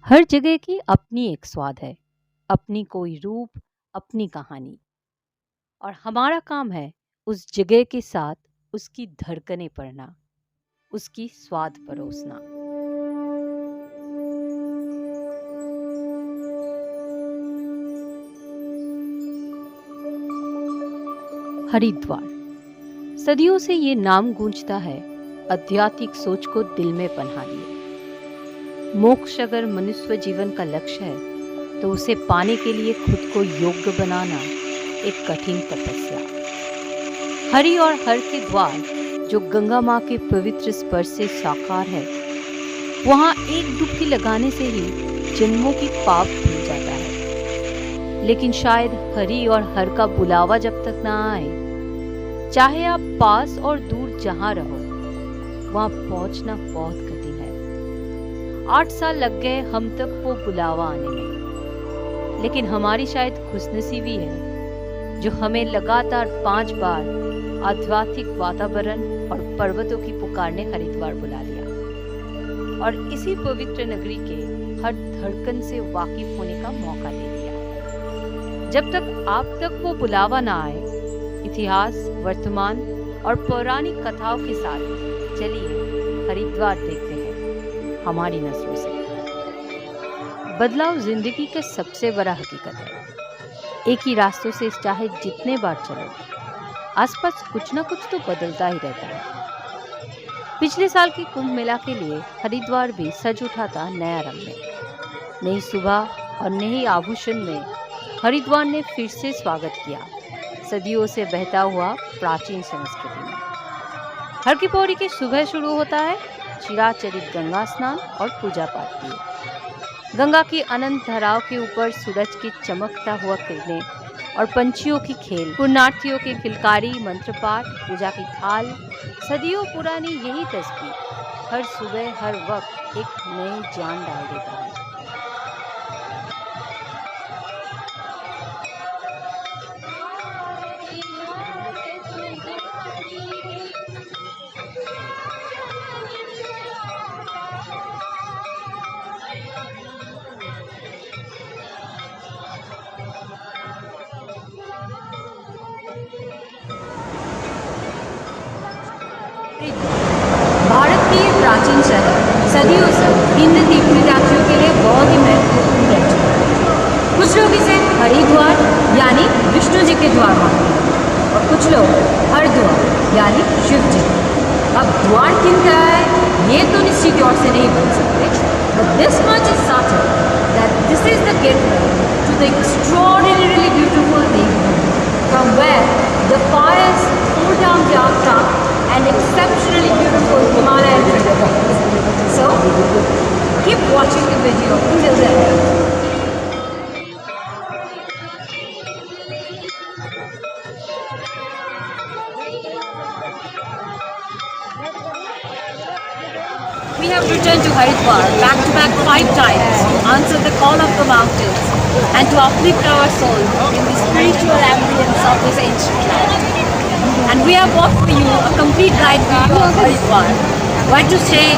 हर जगह की अपनी एक स्वाद है, अपनी कोई रूप, अपनी कहानी। और हमारा काम है उस जगह के साथ उसकी धड़कनें पढ़ना, उसकी स्वाद परोसना। हरिद्वार, सदियों से ये नाम गूंजता है, आध्यात्मिक सोच को दिल में पन्हा लिए। मोक्ष अगर मनुष्य जीवन का लक्ष्य है तो उसे पाने के लिए खुद को योग्य बनाना एक कठिन तपस्या। हरि और हर के द्वार जो गंगा माँ के पवित्र स्पर्श से साकार है, वहां एक डुबकी लगाने से ही जन्मों की पाप धुल जाता है। लेकिन शायद हरि और हर का बुलावा जब तक ना आए, चाहे आप पास और दूर जहां रहो, वहां पहुंचना बहुत कठिन है। 8 साल लग गए हम तक वो बुलावा आने में, लेकिन हमारी शायद खुशनसीबी है जो हमें लगातार 5 बार आध्यात्मिक वातावरण और पर्वतों की पुकार ने हरिद्वार बुला लिया और इसी पवित्र नगरी के हर धड़कन से वाकिफ होने का मौका दे दिया। जब तक आप तक वो बुलावा ना आए, इतिहास, वर्तमान और पौराणिक कथाओं के साथ चलिए हरिद्वार देखते हैं हमारी नजरों से। बदलाव जिंदगी का सबसे बड़ा हकीकत है। एक ही रास्तों से चाहे जितने बार चलो, आसपास कुछ ना कुछ तो बदलता ही रहता है। पिछले साल के कुंभ मेला के लिए हरिद्वार भी सज उठा था नया रंग में। नई सुबह और नई आभूषण में हरिद्वार ने फिर से स्वागत किया, सदियों से बहता हुआ प्राचीन संस्कृति में। हर की पौड़ी की सुबह शुरू होता है चिराचरित गंगा स्नान और पूजा पाठ किए। गंगा की अनंत धाराओं के ऊपर सूरज की चमकता हुआ किरणें और पंछियों की खेल, पुण्यार्थियों की किलकारी, मंत्र पाठ, पूजा की थाल, सदियों पुरानी यही तस्वीर हर सुबह हर वक्त एक नई जान डाल देता है। भारत की ये प्राचीन शहर सदियों से हिंदू तीर्थयात्रियों के लिए बहुत ही महत्वपूर्ण रह चुका है। कुछ लोग इसे हरिद्वार यानी विष्णु जी के द्वार मानते हैं और कुछ लोग हरद्वार यानी शिव जी। अब द्वार किनका है ये तो निश्चित तौर से नहीं बोल सकते, but this much is certain that this is the gateway to the extraordinarily beautiful Devbhoomi, from where the pious pour down the Avtar and exceptionally beautiful Himalayan river. So, keep watching the video till the end. We have returned to Haridwar back-to-back 5 times to answer the call of the mountains and to uplift our soul in the spiritual ambience of this ancient land. And we have brought for you a complete guide video of Haridwar. Where to stay,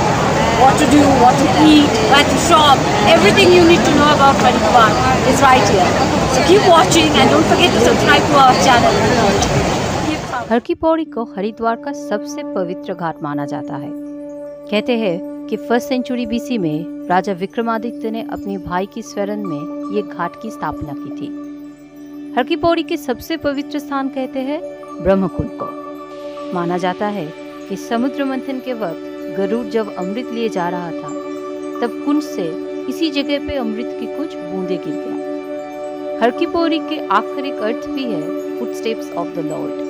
what to do, what to eat, where to shop, everything you need to know about Haridwar is right here. So keep watching and don't forget to subscribe to our channel. हर की पौड़ी को हरिद्वार का सबसे पवित्र घाट माना जाता है। कहते हैं कि 1st सेंचुरी बीसी में राजा विक्रमादित्य ने अपने भाई की स्मरण में ये घाट की स्थापना की थी। हर की पौड़ी के सबसे पवित्र स्थान कहते हैं ब्रह्मकुंड को। माना जाता है कि समुद्र मंथन के वक्त गरुड़ जब अमृत लिए जा रहा था, तब कुंड से इसी जगह पे अमृत की कुछ बूंदे गिर गया। हर की पौड़ी के आखिरी अर्थ भी है फुटस्टेप्स ऑफ द लॉर्ड।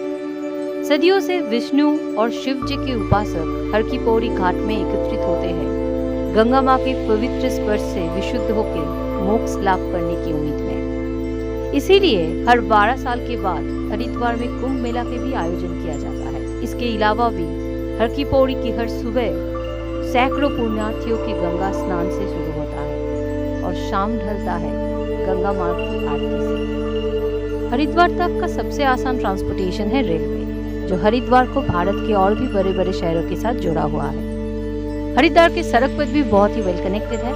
सदियों से विष्णु और शिव जी के उपासक हर की पौड़ी घाट में एकत्रित होते हैं, गंगा माँ के पवित्र स्पर्श से विशुद्ध होकर मोक्ष लाभ करने की उम्मीद में। इसीलिए हर 12 साल के बाद हरिद्वार में कुंभ मेला के भी आयोजन किया जाता है। इसके अलावा भी हर की पौड़ी की हर सुबह सैकड़ों पुण्यार्थियों की गंगा स्नान से शुरू होता है और शाम ढलता है गंगा माँ की आरती से। हरिद्वार तक का सबसे आसान ट्रांसपोर्टेशन है रेलवे, जो हरिद्वार को भारत के और भी बड़े बड़े शहरों के साथ जुड़ा हुआ है। हरिद्वार के सड़क पथ भी बहुत ही वेल कनेक्टेड है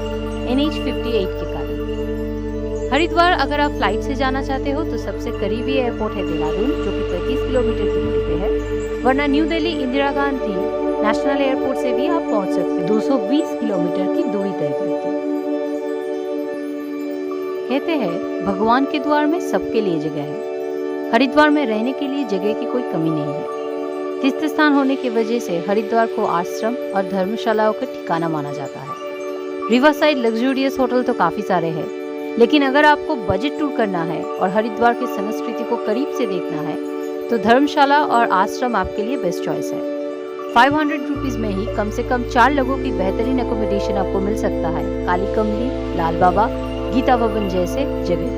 NH 58 के कारण। हरिद्वार अगर आप फ्लाइट से जाना चाहते हो तो सबसे करीबी एयरपोर्ट है देहरादून, जो कि 35 किलोमीटर की दूरी पे है, वरना new Delhi Indira Gandhi national airport से भी आप पहुंच सकते हैं, 220 किलोमीटर की दूरी तय करती है। कहते हैं भगवान के द्वार में सबके लिए जगह है। हरिद्वार में रहने के लिए जगह की कोई कमी नहीं है। तीर्थ स्थान होने की वजह से हरिद्वार को आश्रम और धर्मशालाओं का ठिकाना माना जाता है। रिवर साइड लग्जूरियस होटल तो काफी सारे हैं, लेकिन अगर आपको बजट टूर करना है और हरिद्वार की संस्कृति को करीब से देखना है तो धर्मशाला और आश्रम आपके लिए बेस्ट चॉइस है। 500 रुपीज में ही कम से कम 4 लोगों की बेहतरीन अकोमोडेशन आपको मिल सकता है काली कमली, लाल बाबा, गीता भवन जैसे जगह।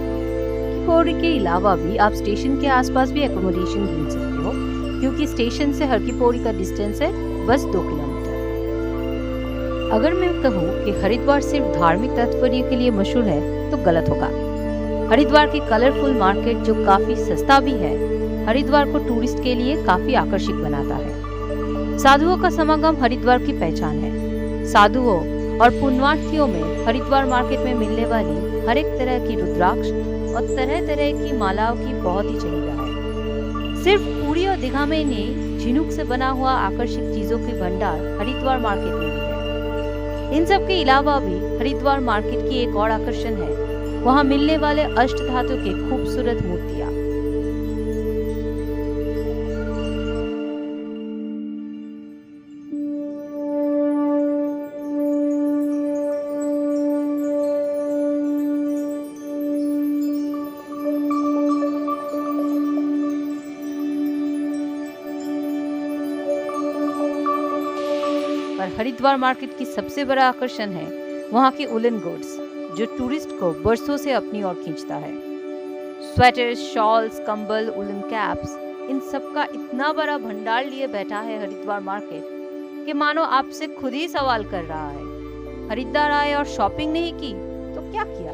पौड़ी के अलावा भी आप स्टेशन के आसपास भी अकोमोडेशन ढूंढ सकते हो, क्योंकि स्टेशन से हर की पौड़ी का डिस्टेंस है बस 2 किलोमीटर। अगर मैं कहूँ कि हरिद्वार सिर्फ धार्मिक तात्पर्य के लिए मशहूर है तो गलत होगा। हरिद्वार की कलरफुल मार्केट, जो काफी सस्ता भी है, हरिद्वार को टूरिस्ट के लिए काफी आकर्षक बनाता है। साधुओं का समागम हरिद्वार की पहचान है। साधुओं और पुण्यार्थियों में हरिद्वार मार्केट में मिलने वाली हर एक तरह की रुद्राक्ष और तरह तरह की मालाओं की बहुत ही चाहिदा है। सिर्फ पूरी और दीघा में नहीं, झिनुक से बना हुआ आकर्षक चीजों की भंडार हरिद्वार मार्केट में भी है। इन सब के अलावा भी हरिद्वार मार्केट की एक और आकर्षण है वहाँ मिलने वाले अष्ट धातु के खूबसूरत मूर्तियाँ। पर हरिद्वार मार्केट की सबसे बड़ा आकर्षण है वहाँ के उलन गुड्स, जो टूरिस्ट को बरसों से अपनी ओर खींचता है। स्वेटर्स, शॉल्स, कंबल, उलन कैप्स, इन सब का इतना बड़ा भंडार लिए बैठा है हरिद्वार मार्केट कि मानो आपसे खुद ही सवाल कर रहा है, हरिद्वार आए और शॉपिंग नहीं की तो क्या किया।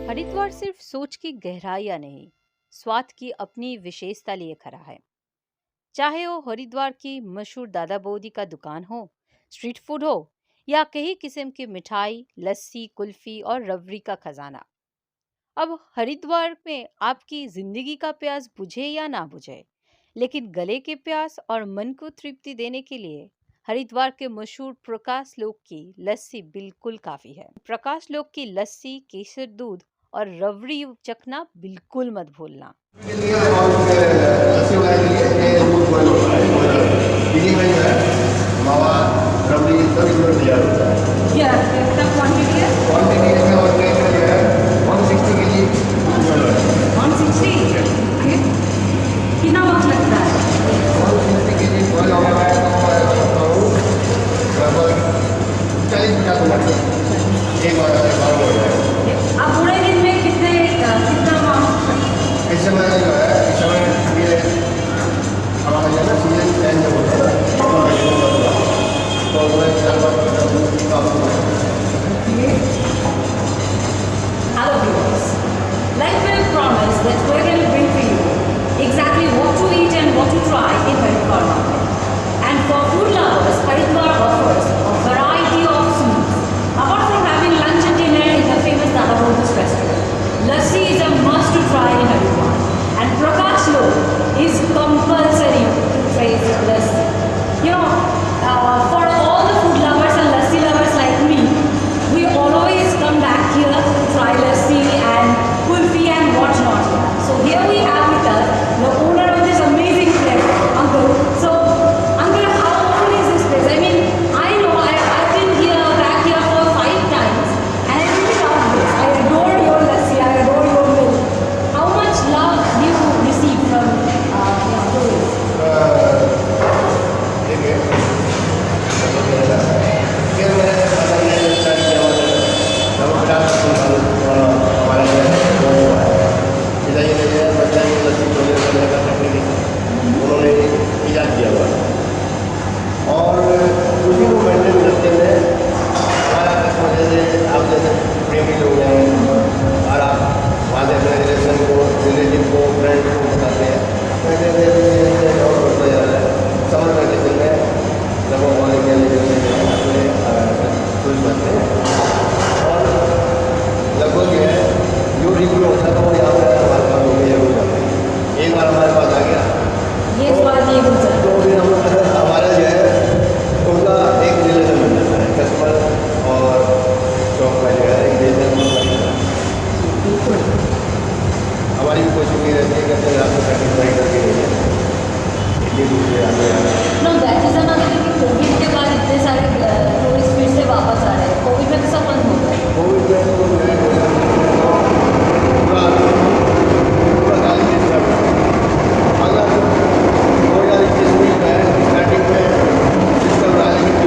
हरिद्वार सिर्फ सोच की गहराइयां नहीं, स्वाद की अपनी विशेषता लिए खड़ा है। चाहे वो हरिद्वार की मशहूर दादा बौदी का दुकान हो, स्ट्रीट फूड हो, या कई किस्म की मिठाई, लस्सी, कुल्फी और रबड़ी का खजाना। अब हरिद्वार में आपकी जिंदगी का प्यास बुझे या ना बुझे, लेकिन गले के प्यास और मन को तृप्ति देने के लिए हरिद्वार के मशहूर प्रकाश लोक की लस्सी बिल्कुल काफी है। प्रकाश लोक की लस्सी, केसर दूध और रबड़ी चखना बिल्कुल मत भूलना। कितना वक्त लगता है? आप पूरे दिन में कितना इस समय जो है, इस समय ये हमारा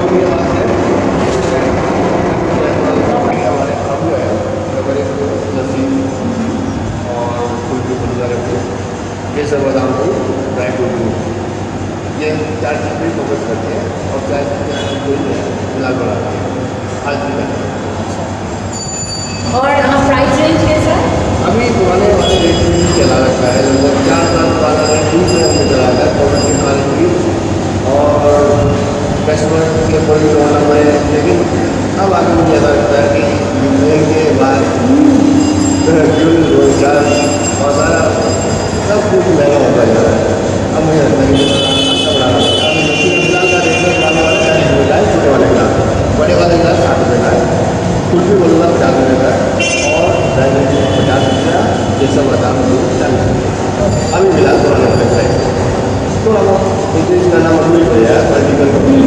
ये बात है हमारे आलू है बड़े लस्सी और कुल्फी वगैरह को ये सब बादाम को ड्राई फ्रूट को ये 4 चीज़ें फोकस करते हैं और 4 चीज़ें कोई मिला बढ़ाते हैं आज भी करते हैं। और प्राइस रेंज कैसा है? अभी पुराने वाले रेट में ही चला रहता है, लगभग 4 साल वाला रेट 20 में चला रहता है क्वालिटी खाने की और कस्टमर के ऊपर भी होना पड़े। लेकिन अब आगे मुझे ऐसा लगता है कि यूक्रेन के बाद फ्यूल रोजगार और सारा सब कुछ महंगा होता जा रहा है। अब मुझे लगता है कि अच्छा बढ़ा रहा है। अभी लस्सी का का रेट में पुराने वाले 40 रुपये का है, छोटे वाले का बड़े वाले का 60 रुपये का है, कुल्फी वाला 50 रुपये का है और ड्राई फ्रूट 50 रुपया, ये सब बादाम 40 रुपये अभी मिला पुराने वाले प्राइस थोड़ा बहुत इंक्रीज करना मजबूरी हो गया है political company.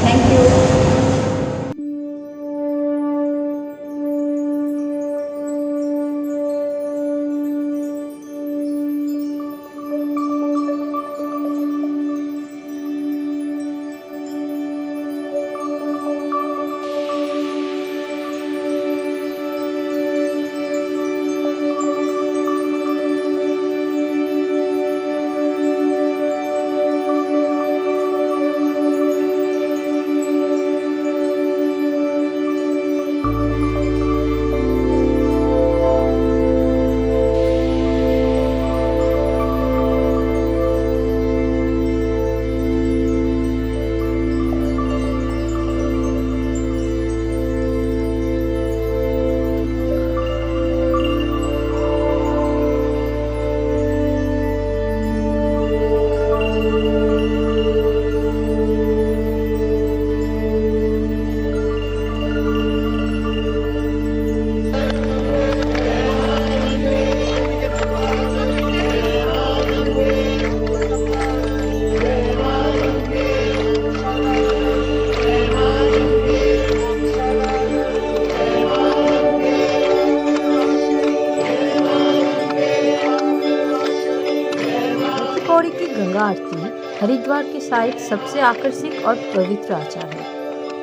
Thank you. Pauri की गंगा आरती हरिद्वार के शायद सबसे आकर्षक और पवित्र आचार है,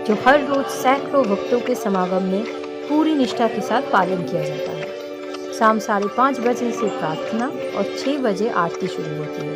जो हर रोज सैकड़ों भक्तों के समागम में पूरी निष्ठा के साथ पालन किया जाता है। शाम 5:30 बजे से प्रार्थना और 6 बजे आरती शुरू होती है।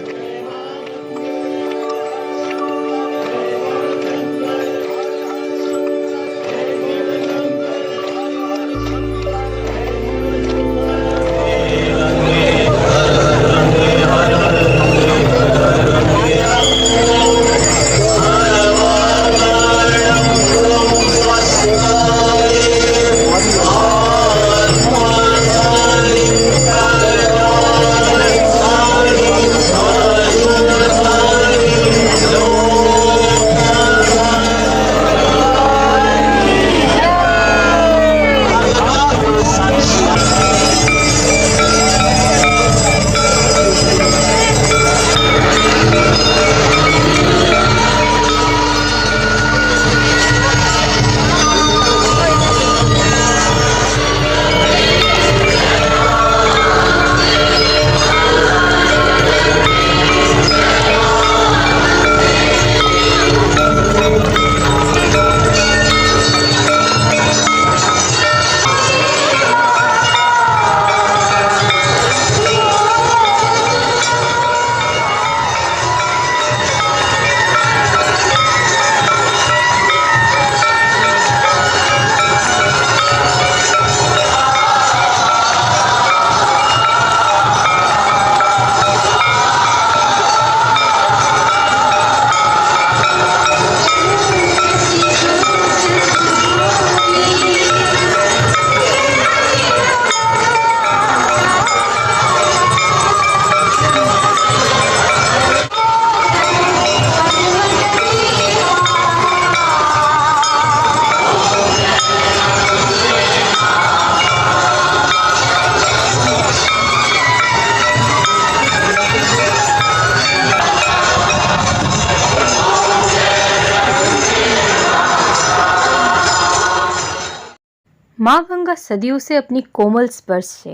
माँ गंगा सदियों से अपनी कोमल स्पर्श से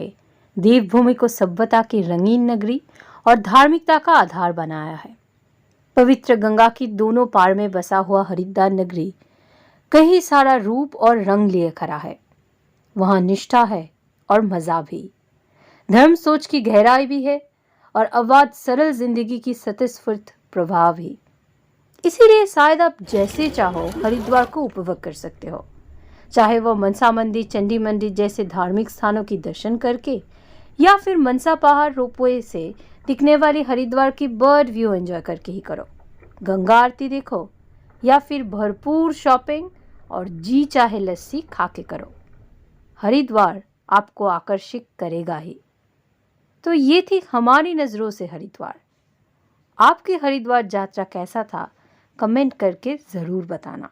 देवभूमि को सभ्यता की रंगीन नगरी और धार्मिकता का आधार बनाया है। पवित्र गंगा की दोनों पार में बसा हुआ हरिद्वार नगरी कहीं सारा रूप और रंग लिए खड़ा है। वहां निष्ठा है और मजा भी, धर्म सोच की गहराई भी है और अवाध सरल जिंदगी की स्वतःस्फूर्त प्रभाव भी। इसीलिए शायद आप जैसे चाहो हरिद्वार को उपभोग कर सकते हो, चाहे वो मनसा मंदिर, चंडी मंदिर जैसे धार्मिक स्थानों की दर्शन करके या फिर मनसा पहाड़ रोपवे से दिखने वाली हरिद्वार की बर्ड व्यू एंजॉय करके ही करो, गंगा आरती देखो या फिर भरपूर शॉपिंग और जी चाहे लस्सी खा के करो। हरिद्वार आपको आकर्षित करेगा ही। तो ये थी हमारी नज़रों से हरिद्वार। आपकी हरिद्वार यात्रा कैसा था, कमेंट करके ज़रूर बताना।